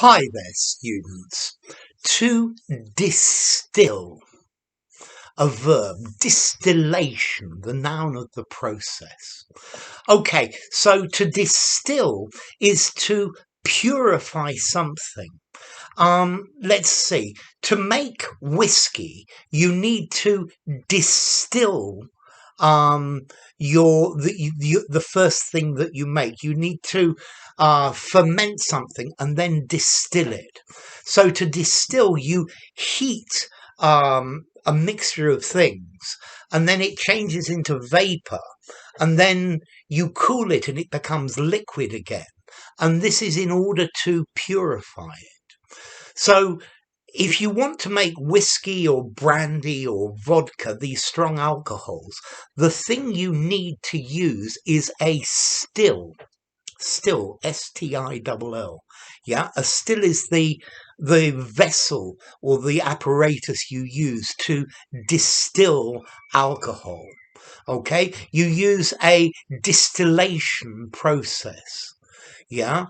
Hi there, students. To distill, a verb, distillation, the noun of the process. Okay, so to distill is to purify something. Let's see. To make whiskey, you need to distill the first thing that you make. You need to ferment something and then distill it. So to distill, you heat a mixture of things, and then it changes into vapor, and then you cool it and it becomes liquid again. And this is in order to purify it. So if you want to make whiskey or brandy or vodka, these strong alcohols, the thing you need to use is a still. Still, S-T-I-L-L. Yeah, a still is the vessel or the apparatus you use to distill alcohol. Okay, you use a distillation process. Yeah,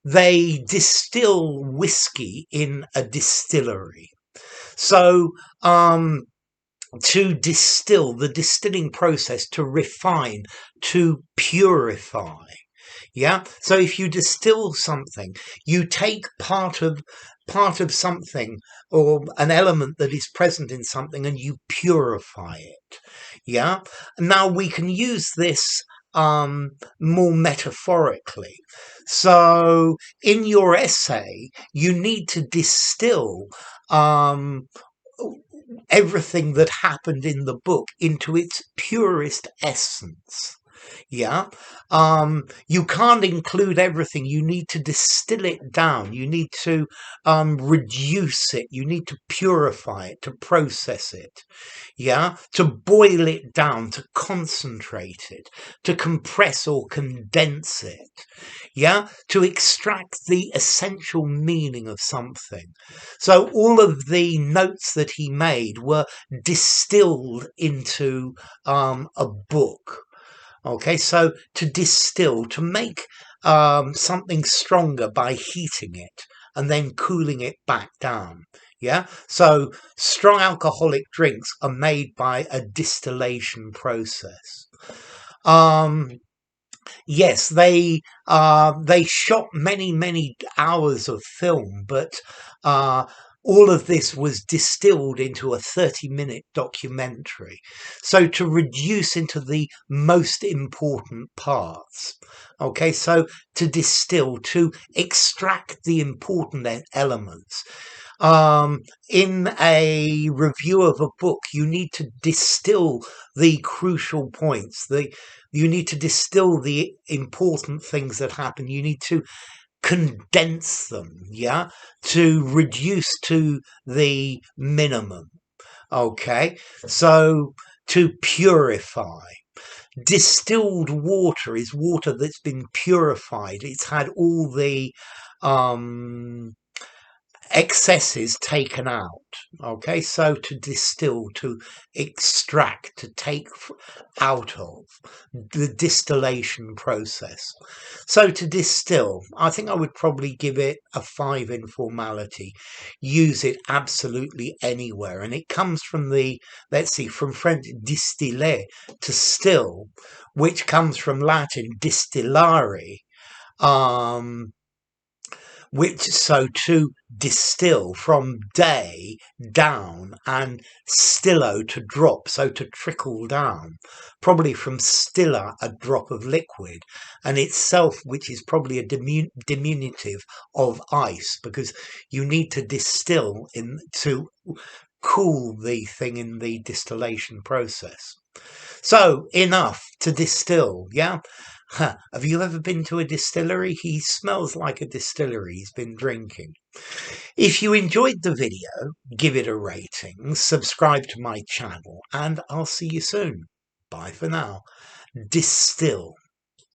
they distill whiskey in a distillery. So, to distill, the distilling process, to refine, to purify. Yeah. So if you distill something, you take part of something or an element that is present in something and you purify it. Yeah. Now we can use this more metaphorically. So in your essay, you need to distill everything that happened in the book into its purest essence. Yeah. You can't include everything. You need to distill it down. You need to reduce it. You need to purify it, to process it. Yeah. To boil it down, to concentrate it, to compress or condense it. Yeah. To extract the essential meaning of something. So all of the notes that he made were distilled into a book. Okay, so to distill, to make something stronger by heating it and then cooling it back down. Yeah, so strong alcoholic drinks are made by a distillation process. Yes, they shot many hours of film, but all of this was distilled into a 30-minute documentary. So to reduce into the most important parts. Okay, so to distill, to extract the important elements. In a review of a book, you need to distill the crucial points. You need to distill the important things that happen. You need to condense them, yeah, to reduce to the minimum. Okay, so to purify. Distilled water is water that's been purified. It's had all the excesses taken out. Okay, so to distill, to extract, to take out of, the distillation process. So to distill, I think I would probably give it a 5 in formality. Use it absolutely anywhere, and it comes from from French distiller, to still, which comes from Latin distillare. So to distill, from day down, and stillo, to drop, so to trickle down, probably from stilla, a drop of liquid, and itself, which is probably a diminutive of ice, because you need to distill to cool the thing in the distillation process. So enough to distill, yeah? Have you ever been to a distillery? He smells like a distillery. He's been drinking. If you enjoyed the video, give it a rating, subscribe to my channel, and I'll see you soon. Bye for now. Distill.